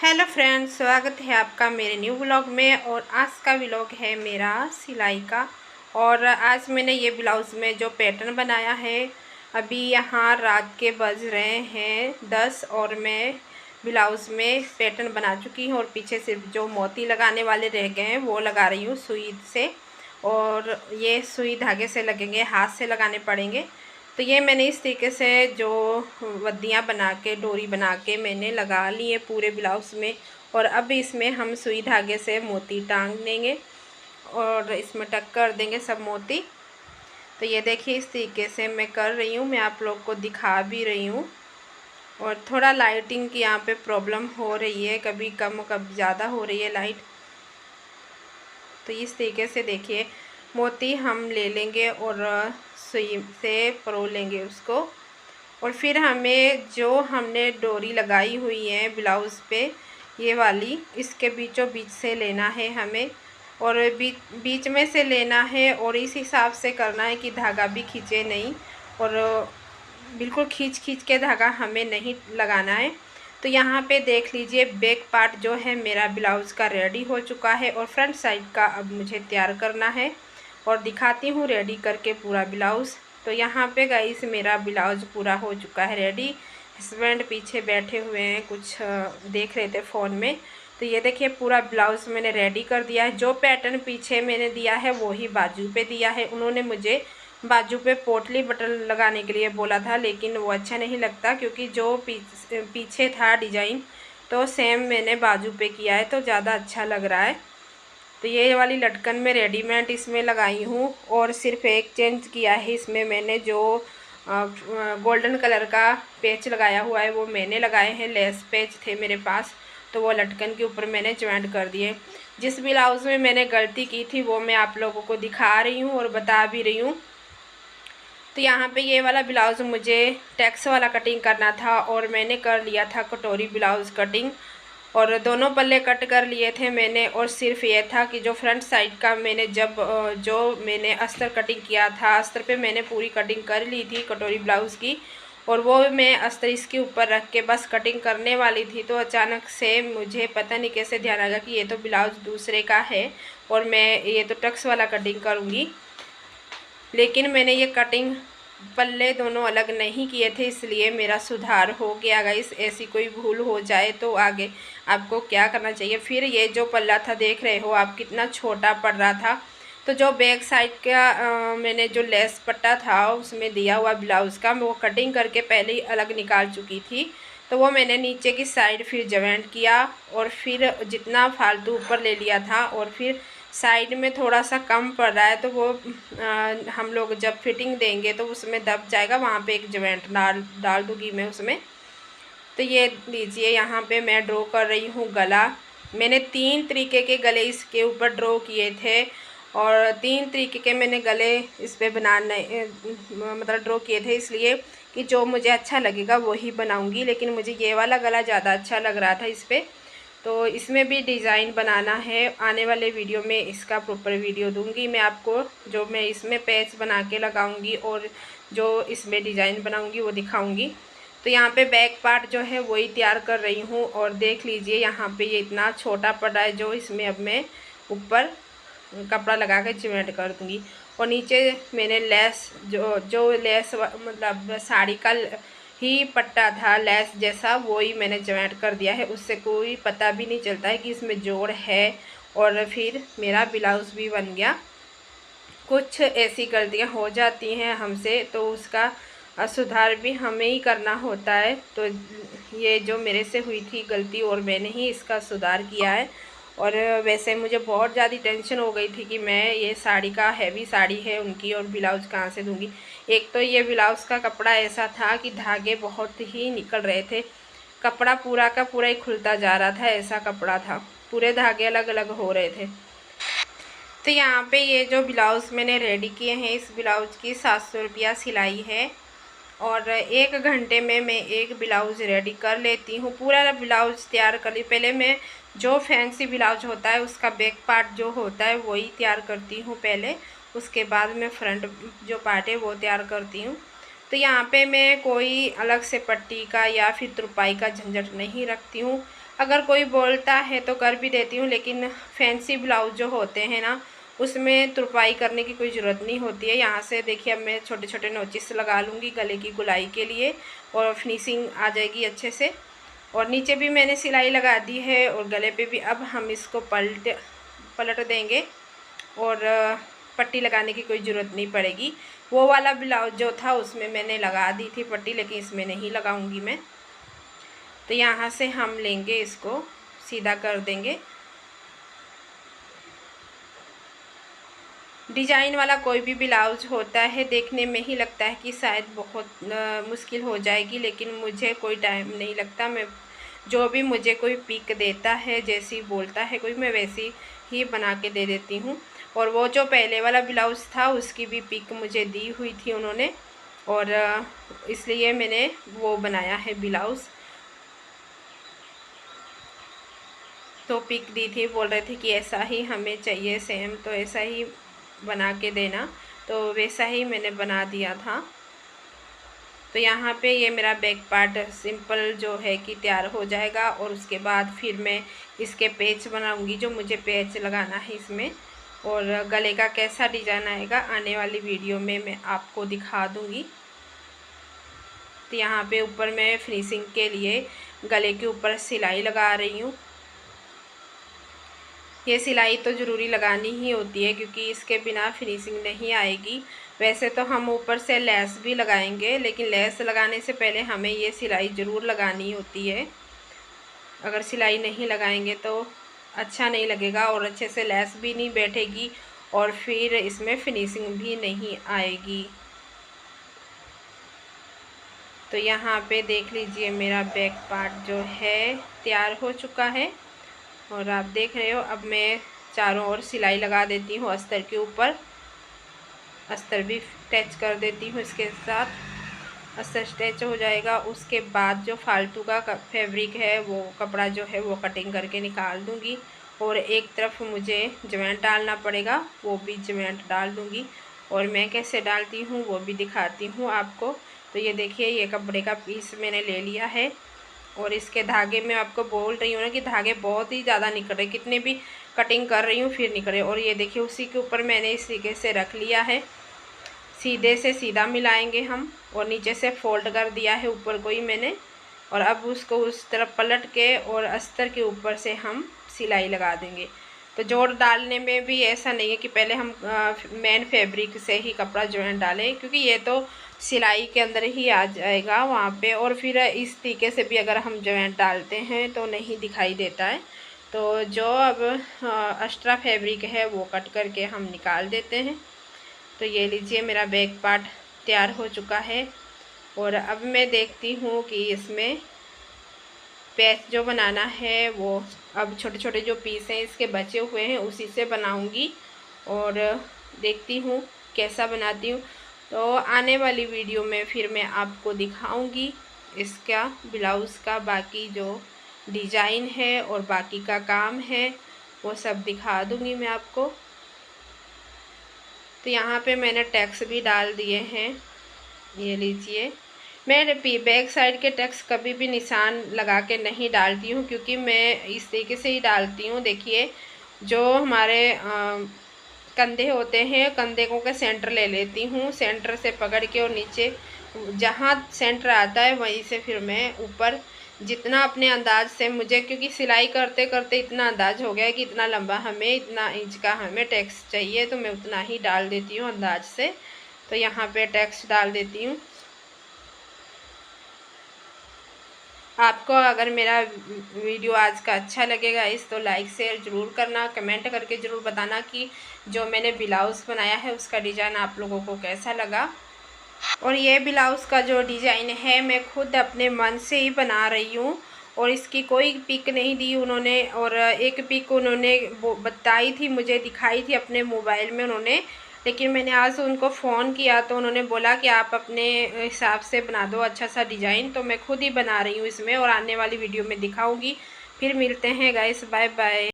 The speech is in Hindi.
हेलो फ्रेंड्स, स्वागत है आपका मेरे न्यू व्लॉग में। और आज का व्लॉग है मेरा सिलाई का। और आज मैंने ये ब्लाउज़ में जो पैटर्न बनाया है, अभी यहाँ रात के बज रहे हैं 10 और मैं ब्लाउज़ में पैटर्न बना चुकी हूँ। और पीछे सिर्फ जो मोती लगाने वाले रह गए हैं वो लगा रही हूँ सुई से। और ये सुई धागे से लगेंगे, हाथ से लगाने पड़ेंगे। तो ये मैंने इस तरीके से जो वद्दियाँ बना के, डोरी बना के मैंने लगा ली है पूरे ब्लाउज़ में। और अब इसमें हम सुई धागे से मोती टांग देंगे और इसमें टक कर देंगे सब मोती। तो ये देखिए इस तरीके से मैं कर रही हूँ, मैं आप लोग को दिखा भी रही हूँ। और थोड़ा लाइटिंग की यहाँ पे प्रॉब्लम हो रही है, कभी कम कभी ज़्यादा हो रही है लाइट। तो इस तरीके से देखिए मोती हम ले लेंगे और सुई से परो लेंगे उसको। और फिर हमें जो हमने डोरी लगाई हुई है ब्लाउज़ पे, ये वाली, इसके बीचों बीच से लेना है हमें। और बीच में से लेना है और इस हिसाब से करना है कि धागा भी खींचे नहीं। और बिल्कुल खींच खींच के धागा हमें नहीं लगाना है। तो यहाँ पे देख लीजिए बैक पार्ट जो है मेरा ब्लाउज़ का रेडी हो चुका है। और फ्रंट साइड का अब मुझे तैयार करना है और दिखाती हूँ रेडी करके पूरा ब्लाउज़। तो यहाँ पे गाइस मेरा ब्लाउज़ पूरा हो चुका है रेडी। हस्बैंड पीछे बैठे हुए हैं, कुछ देख रहे थे फ़ोन में। तो ये देखिए पूरा ब्लाउज़ मैंने रेडी कर दिया है। जो पैटर्न पीछे मैंने दिया है वो ही बाजू पे दिया है। उन्होंने मुझे बाजू पे पोटली बटन लगाने के लिए बोला था, लेकिन वो अच्छा नहीं लगता क्योंकि जो पीछे था डिज़ाइन तो सेम मैंने बाजू पे किया है तो ज़्यादा अच्छा लग रहा है। तो ये वाली लटकन में रेडीमेड इसमें लगाई हूँ। और सिर्फ एक चेंज किया है, इसमें मैंने जो गोल्डन कलर का पेच लगाया हुआ है वो मैंने लगाए हैं। लेस पेच थे मेरे पास तो वो लटकन के ऊपर मैंने ज्वाइंट कर दिए। जिस ब्लाउज़ में मैंने गलती की थी वो मैं आप लोगों को दिखा रही हूँ और बता भी रही हूँ। तो यहाँ पे ये वाला ब्लाउज़ मुझे टैक्स वाला कटिंग करना था और मैंने कर लिया था कटोरी ब्लाउज़ कटिंग। और दोनों पल्ले कट कर लिए थे मैंने। और सिर्फ ये था कि जो फ्रंट साइड का मैंने जो मैंने अस्तर कटिंग किया था, अस्तर पे मैंने पूरी कटिंग कर ली थी कटोरी ब्लाउज़ की। और वो मैं अस्तर इसके ऊपर रख के बस कटिंग करने वाली थी तो अचानक से मुझे पता नहीं कैसे ध्यान आ गया कि ये तो ब्लाउज़ दूसरे का है और मैं ये तो टक्स वाला कटिंग करूँगी। लेकिन मैंने ये कटिंग पल्ले दोनों अलग नहीं किए थे, इसलिए मेरा सुधार हो गया गाइस। ऐसी कोई भूल हो जाए तो आगे आपको क्या करना चाहिए। फिर ये जो पल्ला था देख रहे हो आप कितना छोटा पड़ रहा था। तो जो बैक साइड का मैंने जो लेस पट्टा था उसमें दिया हुआ ब्लाउज़ का, मैं वो कटिंग करके पहले ही अलग निकाल चुकी थी। तो वो मैंने नीचे की साइड फिर जॉइंट किया और फिर जितना फालतू ऊपर ले लिया था और फिर साइड में थोड़ा सा कम पड़ रहा है तो वो हम लोग जब फिटिंग देंगे तो उसमें दब जाएगा, वहाँ पे एक जॉइंट डाल दूँगी मैं उसमें। तो ये लीजिए यहाँ पे मैं ड्रॉ कर रही हूँ गला। मैंने 3 तरीके के गले इसके ऊपर ड्रॉ किए थे और 3 तरीके के मैंने गले इस पर बनाने मतलब ड्रॉ किए थे, इसलिए कि जो मुझे अच्छा लगेगा वही बनाऊँगी। लेकिन मुझे ये वाला गला ज़्यादा अच्छा लग रहा था इस पर। तो इसमें भी डिज़ाइन बनाना है, आने वाले वीडियो में इसका प्रॉपर वीडियो दूंगी मैं आपको। जो मैं इसमें पैच बना के लगाऊंगी और जो इसमें डिज़ाइन बनाऊंगी वो दिखाऊंगी। तो यहाँ पे बैक पार्ट जो है वही तैयार कर रही हूँ। और देख लीजिए यहाँ पे ये इतना छोटा पड़ रहा है, जो इसमें अब मैं ऊपर कपड़ा लगा के जॉइंट कर दूँगी। और नीचे मैंने लेस जो लेस मतलब साड़ी का ही पट्टा था लेस जैसा, वो ही मैंने जॉइंट कर दिया है। उससे कोई पता भी नहीं चलता है कि इसमें जोड़ है। और फिर मेरा ब्लाउज़ भी बन गया। कुछ ऐसी गलतियां हो जाती हैं हमसे तो उसका सुधार भी हमें ही करना होता है। तो ये जो मेरे से हुई थी गलती और मैंने ही इसका सुधार किया है। और वैसे मुझे बहुत ज़्यादा टेंशन हो गई थी कि मैं ये साड़ी का हैवी साड़ी है उनकी और ब्लाउज़ कहाँ से दूँगी। एक तो ये ब्लाउज़ का कपड़ा ऐसा था कि धागे बहुत ही निकल रहे थे, कपड़ा पूरा का पूरा ही खुलता जा रहा था, ऐसा कपड़ा था, पूरे धागे अलग अलग हो रहे थे। तो यहाँ पे ये जो ब्लाउज़ मैंने रेडी किए हैं, इस ब्लाउज़ की 700 रुपया सिलाई है। और 1 घंटे में मैं एक ब्लाउज़ रेडी कर लेती हूँ, पूरा ब्लाउज़ तैयार कर ली। पहले मैं जो फैंसी ब्लाउज होता है उसका बैक पार्ट जो होता है वही तैयार करती हूँ पहले, उसके बाद मैं फ्रंट जो पार्ट है वो तैयार करती हूँ। तो यहाँ पे मैं कोई अलग से पट्टी का या फिर तुरपाई का झंझट नहीं रखती हूँ। अगर कोई बोलता है तो कर भी देती हूँ, लेकिन फैंसी ब्लाउज जो होते हैं ना उसमें तुरपाई करने की कोई ज़रूरत नहीं होती है। यहाँ से देखिए अब मैं छोटे छोटे नोचिस लगा लूँगी गले की गुलाई के लिए और फिनिशिंग आ जाएगी अच्छे से। और नीचे भी मैंने सिलाई लगा दी है और गले पे भी। अब हम इसको पलट देंगे और पट्टी लगाने की कोई ज़रूरत नहीं पड़ेगी। वो वाला ब्लाउज जो था उसमें मैंने लगा दी थी पट्टी, लेकिन इसमें नहीं लगाऊंगी मैं। तो यहाँ से हम लेंगे, इसको सीधा कर देंगे। डिजाइन वाला कोई भी ब्लाउज होता है देखने में ही लगता है कि शायद बहुत मुश्किल हो जाएगी, लेकिन मुझे कोई टाइम नहीं लगता। मैं जो भी मुझे कोई पिक देता है, जैसी बोलता है कोई, मैं वैसी ही बना के दे देती हूँ। और वो जो पहले वाला ब्लाउज़ था उसकी भी पिक मुझे दी हुई थी उन्होंने, और इसलिए मैंने वो बनाया है ब्लाउज़। तो पिक दी थी, बोल रहे थे कि ऐसा ही हमें चाहिए सेम, तो ऐसा ही बना के देना। तो वैसा ही मैंने बना दिया था। तो यहाँ पे ये मेरा बैक पार्ट सिंपल जो है कि तैयार हो जाएगा। और उसके बाद फिर मैं इसके पैच बनाऊंगी, जो मुझे पैच लगाना है इसमें। और गले का कैसा डिज़ाइन आएगा आने वाली वीडियो में मैं आपको दिखा दूंगी। तो यहाँ पे ऊपर मैं फिनिशिंग के लिए गले के ऊपर सिलाई लगा रही हूँ। ये सिलाई तो ज़रूरी लगानी ही होती है, क्योंकि इसके बिना फिनिशिंग नहीं आएगी। वैसे तो हम ऊपर से लेस भी लगाएंगे, लेकिन लेस लगाने से पहले हमें ये सिलाई ज़रूर लगानी होती है। अगर सिलाई नहीं लगाएंगे तो अच्छा नहीं लगेगा और अच्छे से लेस भी नहीं बैठेगी और फिर इसमें फिनिशिंग भी नहीं आएगी। तो यहाँ पे देख लीजिए मेरा बैक पार्ट जो है तैयार हो चुका है और आप देख रहे हो। अब मैं चारों ओर सिलाई लगा देती हूँ अस्तर के ऊपर। अस्तर भी अटैच कर देती हूँ इसके साथ, अस्तर अटैच हो जाएगा। उसके बाद जो फालतू का फैब्रिक है, वो कपड़ा जो है वो कटिंग करके निकाल दूँगी। और एक तरफ मुझे जॉइंट डालना पड़ेगा, वो भी जॉइंट डाल दूँगी। और मैं कैसे डालती हूँ वो भी दिखाती हूँ आपको। तो ये देखिए, ये कपड़े का पीस मैंने ले लिया है और इसके धागे में आपको बोल रही हूँ ना कि धागे बहुत ही ज़्यादा निकल रहे, कितने भी कटिंग कर रही हूँ फिर निकल रहे। और ये देखिए उसी के ऊपर मैंने इस तरीके से रख लिया है, सीधे से सीधा मिलाएंगे हम। और नीचे से फोल्ड कर दिया है ऊपर को ही मैंने। और अब उसको उस तरफ पलट के और अस्तर के ऊपर से हम सिलाई लगा देंगे। तो जोड़ डालने में भी ऐसा नहीं है कि पहले हम मेन फैब्रिक से ही कपड़ा जॉइंट डालें, क्योंकि ये तो सिलाई के अंदर ही आ जाएगा वहाँ पे। और फिर इस तरीके से भी अगर हम जॉइंट डालते हैं तो नहीं दिखाई देता है। तो जो अब एक्स्ट्रा फैब्रिक है वो कट करके हम निकाल देते हैं। तो ये लीजिए मेरा बैक पार्ट तैयार हो चुका है। और अब मैं देखती हूँ कि इसमें पैच जो बनाना है वो अब छोटे छोटे जो पीस हैं इसके बचे हुए हैं उसी से बनाऊंगी और देखती हूँ कैसा बनाती हूँ। तो आने वाली वीडियो में फिर मैं आपको दिखाऊंगी इसका ब्लाउज़ का बाकी जो डिज़ाइन है और बाकी का काम है वो सब दिखा दूंगी मैं आपको। तो यहाँ पे मैंने टैक्स भी डाल दिए हैं, ये लीजिए। मैं बैक साइड के टैक्स कभी भी निशान लगा के नहीं डालती हूँ, क्योंकि मैं इस तरीके से ही डालती हूँ। देखिए जो हमारे कंधे होते हैं, कंधे को के सेंटर ले लेती हूँ, सेंटर से पकड़ के और नीचे जहाँ सेंटर आता है वहीं से फिर मैं ऊपर जितना अपने अंदाज से, मुझे क्योंकि सिलाई करते करते इतना अंदाज हो गया है कि इतना लंबा हमें, इतना इंच का हमें टैक्स चाहिए, तो मैं उतना ही डाल देती हूँ अंदाज से। तो यहाँ पे टैक्स डाल देती हूँ। आपको अगर मेरा वीडियो आज का अच्छा लगेगा तो लाइक शेयर ज़रूर करना, कमेंट करके ज़रूर बताना कि जो मैंने ब्लाउज़ बनाया है उसका डिज़ाइन आप लोगों को कैसा लगा। और ये ब्लाउज़ का जो डिज़ाइन है मैं खुद अपने मन से ही बना रही हूँ और इसकी कोई पिक नहीं दी उन्होंने। और एक पिक उन्होंने वो बताई थी, मुझे दिखाई थी अपने मोबाइल में उन्होंने, लेकिन मैंने आज उनको फ़ोन किया तो उन्होंने बोला कि आप अपने हिसाब से बना दो अच्छा सा डिज़ाइन। तो मैं खुद ही बना रही हूँ इसमें और आने वाली वीडियो में दिखाऊँगी। फिर मिलते हैं गाइस, बाय बाय।